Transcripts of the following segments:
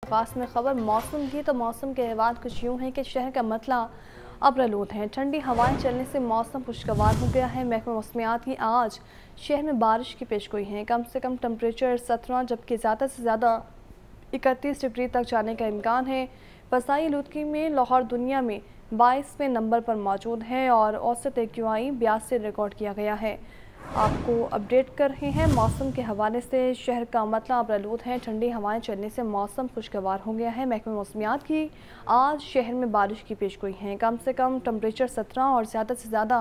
आगाज में खबर मौसम की, तो मौसम के हालात कुछ यूं हैं कि शहर का मतला अबरआलूद है। ठंडी हवाएं चलने से मौसम खुशगवार हो गया है। महकमा मौसमियात की आज शहर में बारिश की पेशगोई है। कम से कम टेम्परेचर 17 जबकि ज़्यादा से ज़्यादा 31 डिग्री तक जाने का इम्कान है। फ़ज़ाई आलूदगी में लाहौर दुनिया में 22वें नंबर पर मौजूद है और औसत AQI 82 रिकॉर्ड किया गया है। आपको अपडेट कर रहे हैं मौसम के हवाले से। शहर का मतला अबरआलूद है। ठंडी हवाएं चलने से मौसम खुशगवार हो गया है। महकमा मौसमियात की आज शहर में बारिश की पेशगोई है। कम से कम टेम्परेचर 17 और ज़्यादा से ज़्यादा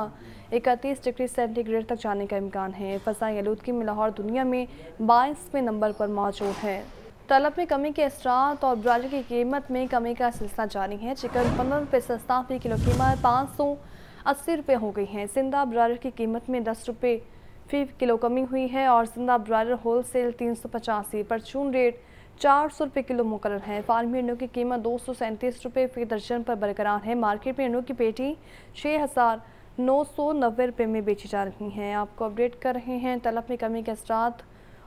31 डिग्री सेंटीग्रेड तक जाने का इम्कान है। फ़ज़ाई आलूदगी में लाहौर दुनिया में 22वें नंबर पर मौजूद है। तलब में कमी के असरात और ब्रायलर की कीमत में कमी का सिलसिला जारी है। चिकन 15 रुपये सस्ता, फी किलो कीमत 580 रुपये हो गई है। जिंदा ब्रायलर की कीमत में 10 रुपये फी किलो कमी हुई है और जिंदा ब्रायलर होल सेल 385, परचून रेट 400 रुपये किलो मुकर्रर है। फार्मी अंडों की कीमत 237 रुपये फी दर्जन पर बरकरार है। मार्केट में अंडों की पेटी 6,990 रुपये में बेची जा रही हैं। आपको अपडेट कर रहे हैं तलब में कमी के असरात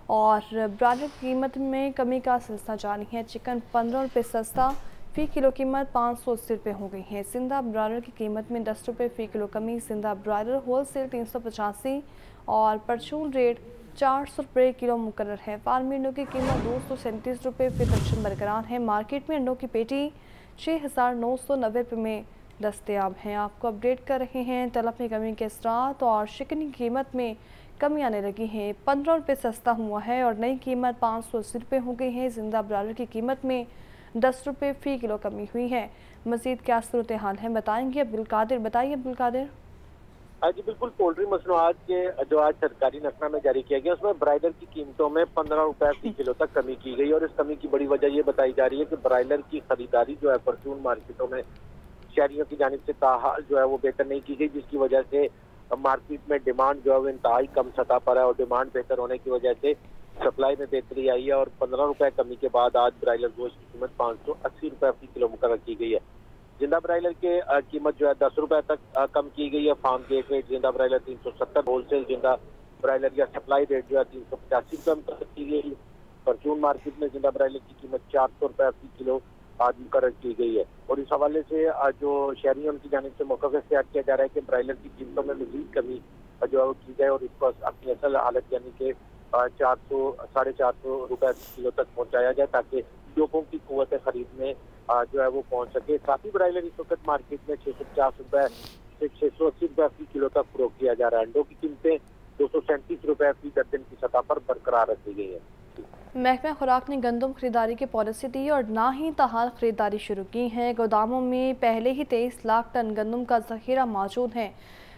और ब्रायलर की कीमत में कमी का सिलसिला जारी है। चिकन 15 रुपये सस्ता, फी किलो कीमत 580 रुपये हो गई है। जिंदा ब्रायलर की कीमत में 10 रुपये फी किलो कमी। जिंदा ब्रायलर होल सेल 385 और परचून रेट 400 रुपये किलो मुकर्रर है। फार्मी अंडों की कीमत 237 रुपये फी दर्जन बरकरार है। मार्केट में अंडों की पेटी 6,990 रुपये में दस्तयाब हैं। आपको अपडेट कर रहे हैं तलब में कमी के असरात और चिकन की कीमत में कमी आने लगी है। 15 रुपये सस्ता हुआ है और नई कीमत 580 रुपये हो गई है। जिंदा ब्रायलर की कीमत में 10 रुपये फी किलो कमी हुई है। मज़ीद क्या सूरत हाल है बताएंगे अब्दुल कादिर। बताइए अब्दुल कादिर। जी बिल्कुल, पोल्ट्री मसनूआत के जो आज सरकारी नकमा में जारी किया गया उसमें ब्रायलर की कीमतों में 15 रुपये फी किलो तक कमी की गई और इस कमी की बड़ी वजह ये बताई जा रही है कि ब्रायलर की खरीदारी जो है परचून मार्केटों में शहरियों की जानिब से ताहाल जो है वो बेहतर नहीं की गई, जिसकी वजह से मार्केट में डिमांड जो है वो इंतहाई कम सतह पर है और डिमांड बेहतर होने की वजह से सप्लाई में बेहतरी आई है और 15 रुपये कमी के बाद आज ब्रायलर गोश्त की कीमत 580 रुपये फी किलो मुकर्रर की गई है। जिंदा ब्रायलर के कीमत जो है 10 रुपये तक कम की गई है। फार्म गेट रेट जिंदा ब्रायलर 370, होलसेल जिंदा ब्रायलर या सप्लाई रेट जो है 385 रुपये मुकर्रर की गई। परचून मार्केट में जिंदा ब्रायलर की कीमत 400 रुपये फी किलो आज मुकर्रर की गई है और इस हवाले से जो शहरी उनकी जानिब से मौका इख्तियार किया जा रहा है कि ब्रायलर की कीमतों में मजीद कमी जो है वो की जाए और इसको अपनी असल हालत यानी कि 400-450 रुपये किलो तक पहुँचाया जाए ताकि लोगों की कुव्वत खरीद में जो है वो पहुँच सके। साथ ही ब्रायलर इस वक्त मार्केट में 650 रुपये से 680 रुपये फी किलो तक फरोख्त किया जा रहा है। अंडों की कीमतें 237 रुपये फी दर्जन की सतह पर बरकरार रखी गई है। महकमा खुराक ने गंदम खरीदारी की पॉलिसी दी और ना ही ताहाल खरीदारी शुरू की है। गोदामों में पहले ही 23 लाख टन गंदम का जखीरा मौजूद है।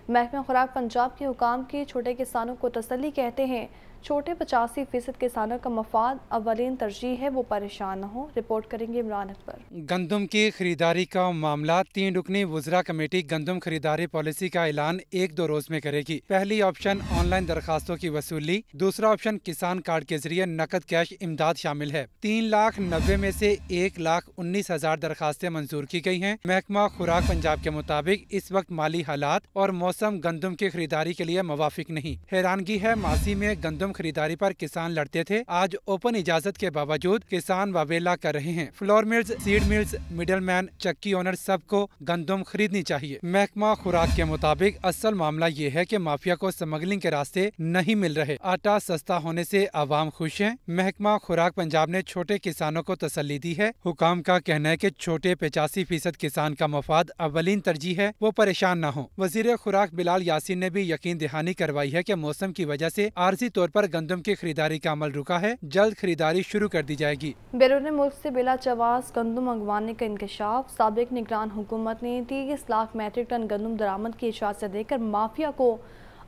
महकमा खुराक पंजाब के हुकाम की छोटे किसानों को तसल्ली कहते हैं। छोटे 85% किसानों का मफाद अवलीन तरजीह है, वो परेशान न हो। रिपोर्ट करेंगे इमरान अकबर। गंदम की खरीदारी का मामला 3 रुकनी वुज़रा कमेटी गंदम खरीदारी पॉलिसी का ऐलान 1-2 रोज में करेगी। पहली ऑप्शन ऑनलाइन दरखास्तों की वसूली, दूसरा ऑप्शन किसान कार्ड के जरिए नकद कैश इमदाद शामिल है। 3,90,000 में से 1,19,000 दरखास्तें मंजूर की गई हैं। महकमा खुराक पंजाब के मुताबिक इस वक्त माली हालात और मौसम गंदम की खरीदारी के लिए मुवाफिक नहीं। हैरानगी है, माजी में गंदम खरीदारी पर किसान लड़ते थे, आज ओपन इजाजत के बावजूद किसान वावेला कर रहे हैं। Flour mills, seed mills, middle man, चक्की ओनर सबको गंदम खरीदनी चाहिए। महकमा खुराक के मुताबिक असल मामला ये है कि माफिया को स्मगलिंग के रास्ते नहीं मिल रहे। आटा सस्ता होने से आवाम खुश है। महकमा खुराक पंजाब ने छोटे किसानों को तसल्ली दी है। हुकाम का कहना है कि छोटे 85% किसान का मफाद अवलीन तरजीह है, वो परेशान न हो। वजीर खुराक बिलाल यासीन ने भी यकीन दहानी करवाई है कि मौसम की वजह से आरजी तौर पर गंदम की खरीदारी का अमल रुका है, जल्द खरीदारी शुरू कर दी जाएगी। बैरून मुल्क से बिला चवास गंदम मंगवाने का इंकशाफ। साबिक निगरान हुकूमत ने 30 लाख मैट्रिक टन गंदम दरामद की इजाजत देकर माफिया को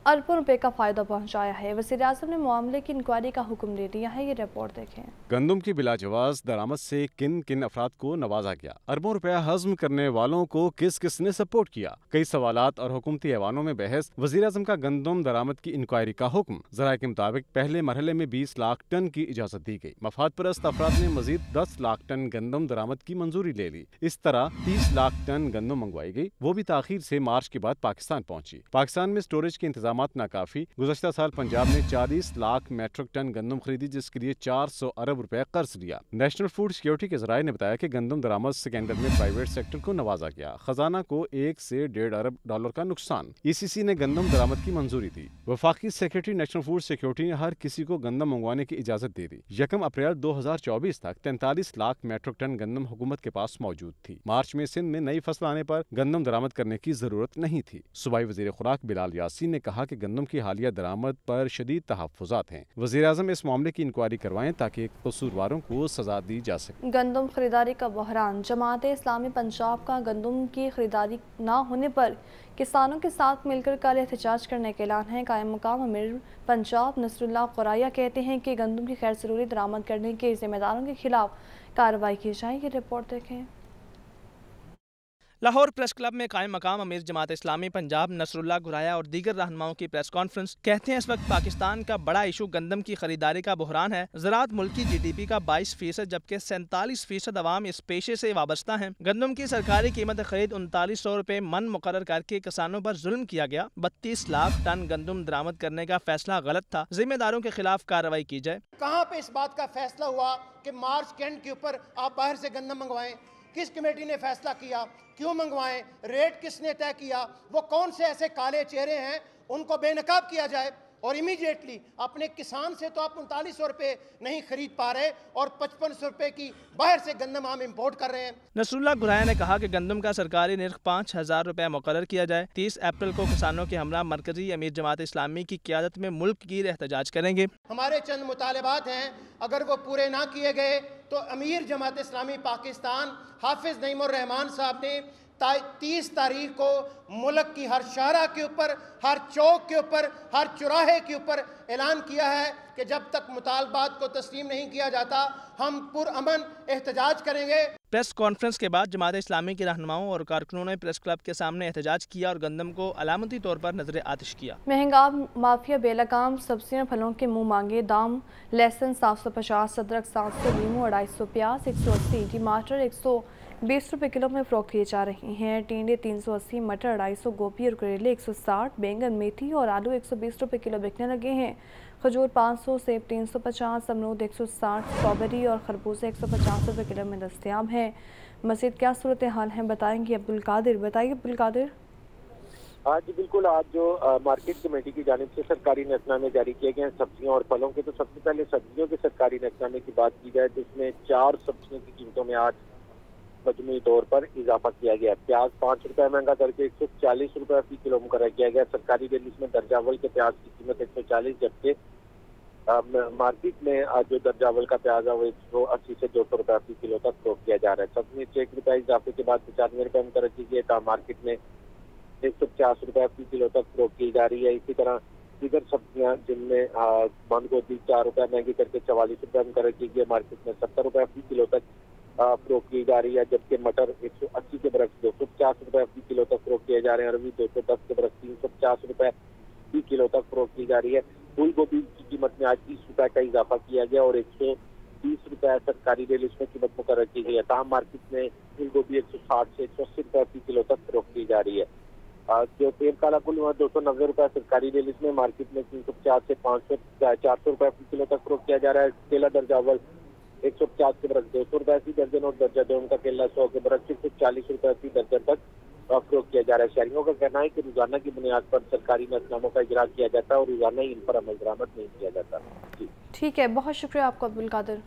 अरबों रुपए का फायदा पहुंचाया है। वज़ीर-ए-आज़म ने मामले की इंक्वायरी का हुक्म दे दिया है। ये रिपोर्ट देखें। गंदम की बिलाजवाज दरामद से किन किन अफराद को नवाजा गया, अरबों रुपया हजम करने वालों को किस किस ने सपोर्ट किया, कई सवालात और हुकूमती ऐवानों में बहस। वज़ीर-ए-आज़म का गंदम दरामद की इंक्वायरी का हुक्म। ज़राए के मुताबिक पहले मरहले में 20 लाख टन की इजाजत दी गई। मफाद परस्त अफराद ने मजीद 10 लाख टन गंदम दरामद की मंजूरी ले ली। इस तरह 30 लाख टन गंदम मंगवाई गई, वो भी ताखीर से मार्च के बाद पाकिस्तान पहुंची। पाकिस्तान में स्टोरेज के इंतजाम इकदामात नाकाफी। गुज़श्ता साल पंजाब ने 40 लाख मेट्रिक टन गंदम खरीदी, जिसके लिए 400 अरब रुपए कर्ज लिया। नेशनल फूड सिक्योरिटी के ज़राए ने बताया कि गंदम दरामद स्कैंडल में प्राइवेट सेक्टर को नवाजा गया। खजाना को 1 से 1.5 अरब डॉलर का नुकसान। ECC ने गंदम दरामद की मंजूरी दी। वफाकी सेक्रेटरी नेशनल फूड सिक्योरिटी ने हर किसी को गंदम मंगवाने की इजाजत दे दी। 1 अप्रैल 2024 तक 43 लाख मेट्रिक टन गंदम हुकूमत के पास मौजूद थी। मार्च में सिंध में नई फसल आने पर गंदम दरामद करने की जरूरत नहीं थी। सूबाई वजीर खुराक बिलाल यासीन ने कहा कि गंदम की हालिया दरामद पर शदीद तहफ्फुज़ात हैं। वज़ीर आज़म इस मामले की इंक्वायरी करवाएं ताकि कसूरवारों को सजा दी जा सके। गंदम खरीदारी का बहरान। जमात इस्लामी पंजाब का गंदम की खरीदारी न होने पर किसानों के साथ मिलकर कल एहतजाज करने का ऐलान है। कायम मकाम अमीर पंजाब नसरुल्लाह कुराया कहते हैं कि गंदम की गैर ज़रूरी दरामद करने के जिम्मेदारों के खिलाफ कार्रवाई की जाएगी। रिपोर्ट देखें। लाहौर प्रेस क्लब में कायम मकाम अमीर जमात इस्लामी पंजाब नसरुल्लाह गुराया और दीगर रहनुमाओं की प्रेस कॉन्फ्रेंस। कहते हैं इस वक्त पाकिस्तान का बड़ा इशू गंदम की खरीदारी का बहरान है। ज़राअत मुल्क की GDP का 22% जबकि 47% अवाम इस पेशे से वाबस्ता हैं। गंदम की सरकारी कीमत खरीद 3900 रुपये मन मुकर्रर करके किसानों पर जुल्म किया गया। 32 लाख टन गंदम दरामद करने का फैसला गलत था। जिम्मेदारों के खिलाफ कार्रवाई की जाए। कहाँ पे इस बात का फैसला हुआ कि मार्च के एंड के ऊपर आप बाहर से गंदम मंगवाएं? किस कमेटी ने फैसला किया? क्यों मंगवाएं? रेट किसने तय किया? वो कौन से ऐसे काले चेहरे हैं उनको बेनकाब किया जाए। और इमीडिएटली अपने किसान से तो आप 3900 रुपये नहीं खरीद पा रहे और 5500 रुपये की बाहर से गंदम आम इम्पोर्ट कर रहे हैं। नसरुल्लाह गुराया ने कहा कि गंदम का सरकारी निर्ख 5000 रुपये मुकर्रर किया जाए। 30 अप्रैल को किसानों के हमरा मरकजी अमीर जमात इस्लामी की क़यादत में मुल्क की एहतजाज करेंगे। हमारे चंद मुतालबात हैं, अगर वो पूरे ना किए गए तो अमीर जमात इस्लामी पाकिस्तान हाफिज नईमुर रहमान साहब ने 30 तारीख को मुल्क की हर शाहरा के ऊपर, हर चौक के ऊपर, हर चौराहे के ऊपर ऐलान किया है कि जब तक मुतालबात को तस्लीम नहीं किया जाता हम पुरअमन एहतजाज करेंगे। प्रेस कॉन्फ्रेंस के बाद जमात इस्लामी के रहनुमाओं और कारकुनों ने प्रेस क्लब के सामने एहतजाज किया और गंदम को अलामती तौर पर नजर आतिश किया। महंगा माफिया बेलगाम सब्जियां फलों के मुंह मांगे दाम। लहसुन 750, अदरक 700, नींबू 250, प्याज 180, टमाटर 120 रुपये किलो में फरोख्त किए जा रहे हैं। टिंडे 380, मटर 250, गोभी और करेले 160, बैंगन मेथी और आलू 120 रुपये किलो बिकने लगे हैं। खजूर 500, सेब 350, अमरूद 160, स्ट्रॉबेरी और खरबूजे 150 रुपये किलो में दस्तयाब हैं। मज़ीद क्या सूरत हाल है बताएंगे अब्दुल कादिर। बताइए अब्दुल कादिर। जी बिल्कुल, आज जो मार्केट कमेटी की जानिब से सरकारी नज़रनामे जारी किए गए हैं सब्जियों और फलों के, तो सबसे पहले सब्जियों के सरकारी नज़रनामे की बात की जाए, जिसमें 4 सब्जियों की कीमतों में आज मजमूई तौर पर इजाफा किया गया। प्याज 5 रुपये महंगा करके 140 रुपये फी किलो मुकर्रर किया गया। सरकारी रिलीज में दर्जावल के प्याज की कीमत 140, जबकि मार्केट में आज जो दर्जावल का प्याज है वो 180 से 200 रुपये फी किलो तक फरोख्त किया जा रहा है। सब्जी 1 रुपये इजाफे के बाद 95 रुपये मुकर्रर की गई, तब मार्केट में 150 रुपये फी किलो तक फरोख्त की जा रही है। इसी तरह दीगर सब्जियां जिनमें बंद गोभी 4 रुपये महंगी करके 44 रुपये मुकर्रर की गई, मार्केट में 70 रुपये फी किलो तक फरोख्त की जा रही है। जबकि मटर 180 के बरक्स 250 रुपये फी किलो तक फरोख्त किए जा रहे हैं। अरबी 210 के बरक्स 350 रुपये फी किलो तक फरोख्त की जा रही है। फूल गोभी की कीमत में आज 30 रुपये का इजाफा किया गया और 120 रुपये सरकारी रिलीज में कीमत मुकर्रर की गई है। तमाम मार्केट में फूल गोभी 160 से 180 रुपये फी किलो तक फरोख्त की जा रही है। जो सेब काला कुल 290 रुपये सरकारी रिलीज में, मार्केट में 350 से 400 रुपये फी किलो तक फरोख्त किया जा रहा है। केला दर्जावल 150 के बरस 200 रुपये फी दर्जन और दर्जा दोम का केला 100 के बरस 140 रुपये फी दर्जन तक फरोख्त किया जा रहा है। शहरियों का कहना है कि रोजाना की बुनियाद पर सरकारी नज़रनामों का इजरा किया जाता है और रोजाना ही इन पर अमल दरामद नहीं किया जाता। जी ठीक है, बहुत शुक्रिया आपको अब्दुल कादिर।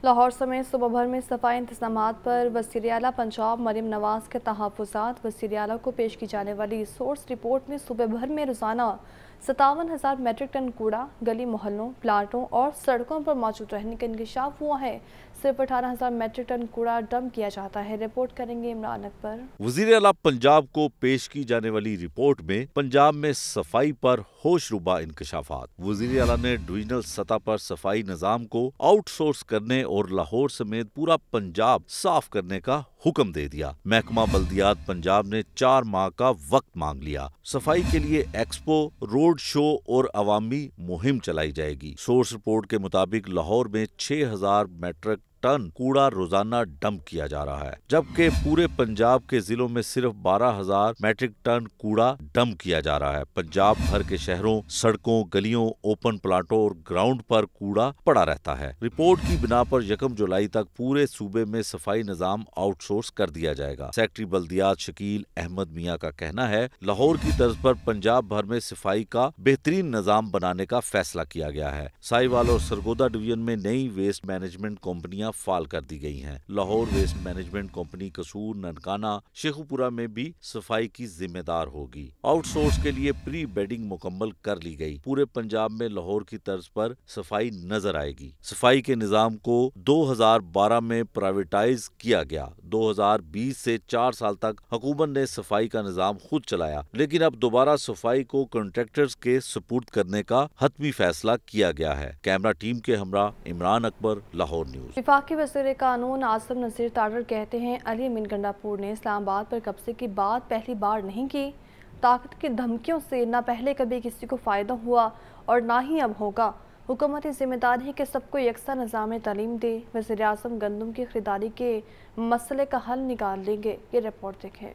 लाहौर समेत सूबा भर में सफाई इंतजामात पर वज़ीर आला पंजाब मरियम नवाज़ के तहफ़्फ़ुज़ात। वज़ीर आला को पेश की जाने वाली सोर्स रिपोर्ट में सूबे भर में रोज़ाना 57,000 मेट्रिक टन कूड़ा गली मोहल्लों, प्लाटों और सड़कों पर मौजूद रहने का इंकशाफ हुआ है। सिर्फ 18,000 मेट्रिक टन कूड़ा डंप किया जाता है। रिपोर्ट करेंगे इमरान अकबर। वज़ीर आला पंजाब को पेश की जाने वाली रिपोर्ट में पंजाब में सफाई पर होशरुबा इंकशाफात। वज़ीर आला ने डिविजनल सतह पर सफाई निज़ाम को आउटसोर्स करने और लाहौर समेत पूरा पंजाब साफ करने का हुक्म दे दिया। महकमा बल्दियात पंजाब ने 4 माह का वक्त मांग लिया। सफाई के लिए एक्सपो, रोड शो और अवामी मुहिम चलाई जाएगी। सोर्स रिपोर्ट के मुताबिक लाहौर में 6,000 मेट्रिक टन कूड़ा रोजाना डंप किया जा रहा है, जबकि पूरे पंजाब के जिलों में सिर्फ 12,000 मैट्रिक टन कूड़ा डंप किया जा रहा है। पंजाब भर के शहरों, सड़कों, गलियों, ओपन प्लाटों और ग्राउंड पर कूड़ा पड़ा रहता है। रिपोर्ट की बिना पर 1 जुलाई तक पूरे सूबे में सफाई निजाम आउटसोर्स कर दिया जाएगा। सेक्रेटरी बल्दियात शकील अहमद मियां का कहना है, लाहौर की तर्ज पर पंजाब भर में सफाई का बेहतरीन निजाम बनाने का फैसला किया गया है। साहिवाल और सरगोदा डिवीजन में नई वेस्ट मैनेजमेंट कंपनियां फाल कर दी गई हैं। लाहौर वेस्ट मैनेजमेंट कंपनी कसूर, ननकाना, शेखुपुरा में भी सफाई की जिम्मेदार होगी। आउटसोर्स के लिए प्री बेडिंग मुकम्मल कर ली गई। पूरे पंजाब में लाहौर की तर्ज पर सफाई नजर आएगी। सफाई के निजाम को 2012 में प्राइवेटाइज किया गया। 2020 से 4 साल तक हुकूमत ने सफाई का निजाम खुद चलाया, लेकिन अब दोबारा सफाई को कॉन्ट्रैक्टर्स के सुपुर्द करने का हतमी फैसला किया गया है। कैमरा टीम के हमरा इमरान अकबर, लाहौर न्यूज। वफाकी वज़ीर कानून आज़म नज़ीर तारड़ कहते हैं, अली अमीन गंडापुर ने इस्लामाबाद पर कब्जे की बात पहली बार नहीं की। ताकत की धमकियों से न पहले कभी किसी को फ़ायदा हुआ और ना ही अब होगा। हुकूमती जिम्मेदारी है कि सबको यकसा निज़ाम तालीम दे। वज़ीर आज़म गंदम की खरीदारी के मसले का हल निकाल लेंगे। ये रिपोर्ट देखें।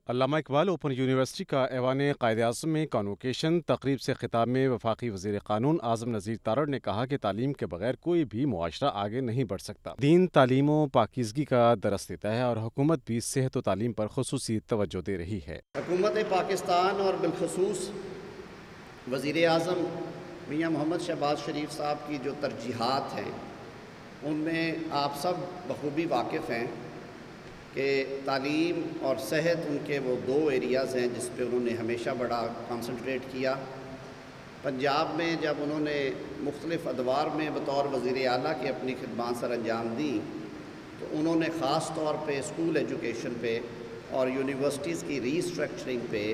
अल्लामा इकबाल ओपन यूनिवर्सिटी का ऐवान कायद-ए-आज़म में कॉन्वोकेशन तकरीब से खिताब में वफाकी वज़ीर कानून आज़म नज़ीर तारड़ ने कहा कि तालीम के बगैर कोई भी मुआशरा आगे नहीं बढ़ सकता। दीन तालीम व पाकीज़गी का दरस देता है और हुकूमत भी सेहत व तालीम पर खुसूसी तवज्जो दे रही है। हुकूमत पाकिस्तान और बिलखसूस वज़ीर आज़म मियाँ मोहम्मद शहबाज शरीफ साहब की जो तरजीहात हैं, उनमें आप सब बखूबी वाकिफ़ हैं कि तालीम और सेहत उनके वो 2 एरियाज़ हैं जिस पे उन्होंने हमेशा बड़ा कंसंट्रेट किया। पंजाब में जब उन्होंने मुख्तलिफ़ अदवार में बतौर वज़ीर आला की अपनी खिदमत सर अंजाम दी, तो उन्होंने ख़ास तौर पे स्कूल एजुकेशन पे और यूनिवर्सिटीज़ की रीस्ट्रक्चरिंग पे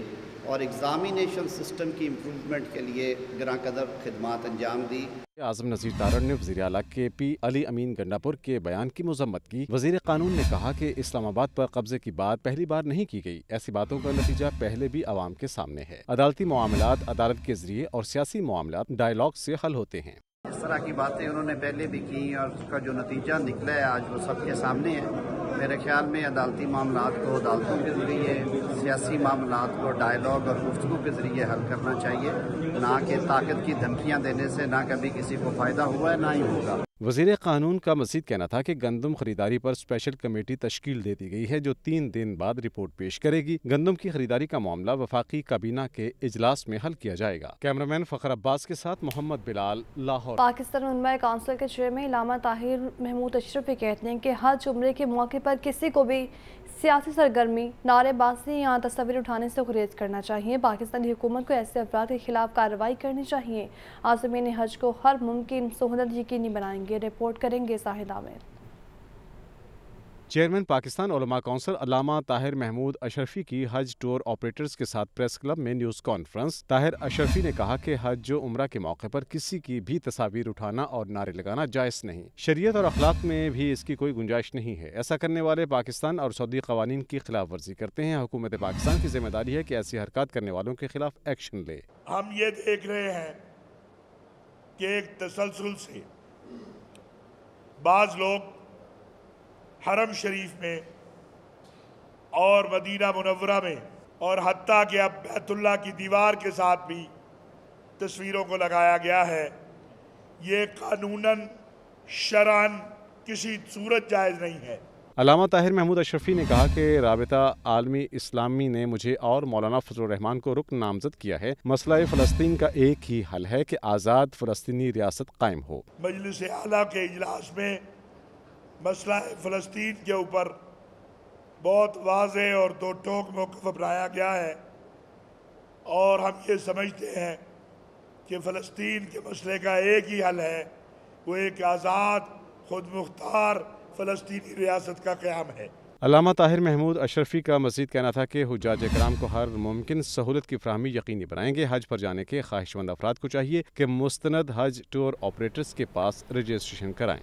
और एग्ज़ामिनेशन सिस्टम की इम्प्रूवमेंट के लिए गिरां कदर खिदमत अंजाम दी। आज़म नज़ीर तारड़ ने वज़ीर आला के पी अली अमीन गंडापुर के बयान की मज़म्मत की। वज़ीर कानून ने कहा कि इस्लामाबाद पर कब्जे की बात पहली बार नहीं की गई। ऐसी बातों का नतीजा पहले भी आवाम के सामने है। अदालती मामलात अदालत के जरिए और सियासी मामलात डायलॉग से हल होते हैं। इस तरह की बातें उन्होंने पहले भी की और उसका जो नतीजा निकला है आज वो सबके सामने है। मेरे ख्याल में अदालती मामलात को अदालतों के ज़रिए, सियासी मामलात को डायलॉग और गुफ्तगू के ज़रिए हल करना चाहिए, ना कि ताकत की धमकियाँ देने से ना कभी किसी को फ़ायदा हुआ है ना ही होगा। वज़ीर कानून का मज़ीद कहना था कि गंदम खरीदारी पर स्पेशल कमेटी तश्कील दे दी गई है जो 3 दिन बाद रिपोर्ट पेश करेगी। गंदम की खरीदारी का मामला वफाकी काबीना के इजलास में हल किया जाएगा। कैमरामैन फ़खर अब्बास के साथ मोहम्मद बिलाल, लाहौर। पाकिस्तान उलमा काउंसिल के चेयरमैन अल्लामा ताहिर महमूद अशरफ कहते हैं कि हज उम्रे के मौके पर किसी को भी सियासी सरगर्मी, नारेबाजी या तस्वीर उठाने से गुरेज करना चाहिए। पाकिस्तानी हुकूमत को ऐसे अफराद के खिलाफ कार्रवाई करनी चाहिए। आज़मीन हज को हर मुमकिन सहूलत यकीनी बनाएंगे। रिपोर्ट करेंगे साहिद आमिर। चेयरमैन पाकिस्तान उलमा काउंसिल अल्लामा ताहिर महमूद अशरफी की हज टूर ऑपरेटर्स के साथ प्रेस क्लब में न्यूज़ कॉन्फ्रेंस। ताहिर अशरफी ने कहा कि हज जो उम्रा के मौके पर किसी की भी तस्वीर उठाना और नारे लगाना जायज़ नहीं। शरीयत और अखलाक में भी इसकी कोई गुंजाइश नहीं है। ऐसा करने वाले पाकिस्तान और सऊदी कवानीन की खिलाफ वर्जी करते हैं। हुकूमत पाकिस्तान की जिम्मेदारी है कि ऐसी हरकत करने वालों के खिलाफ एक्शन ले। हम ये देख रहे हैं कि एक तसलसल से बाज़ लोग हरम शरीफ में और मदीना मुनव्वरा में और हत्ता कि अब बैतुल्लाह की दीवार के साथ भी तस्वीरों को लगाया गया है, ये कानूनन शरअन किसी सूरत जायज़ नहीं है। अल्लामा ताहिर महमूद अशरफी ने कहा कि राबिता आलमी इस्लामी ने मुझे और मौलाना फजलुर रहमान को रुकन नामजद किया है। मसला फ़लस्तीन का एक ही हल है कि आज़ाद फ़लस्तीनी रियासत कायम हो। मजलिस आला के इजलास में मसला फ़लस्तीन के ऊपर बहुत वाज़ेह और दो टोक मौक़िफ़ अपनाया गया है और हम ये समझते हैं कि फ़लस्तीन के मसले का एक ही हल है, वो एक आज़ाद खुद मुख्तार फ़लस्तीनी रियासत का क़याम है। अल्लामा ताहिर महमूद अशरफी का मज़ीद कहना था कि हुज्जाज कराम को हर मुमकिन सहूलत की फराहमी यकीनी बनाएंगे। हज पर जाने के ख्वाहिशमंद अफराद को चाहिए कि मुस्तनद हज टूर ऑपरेटर्स के पास रजिस्ट्रेशन कराएं।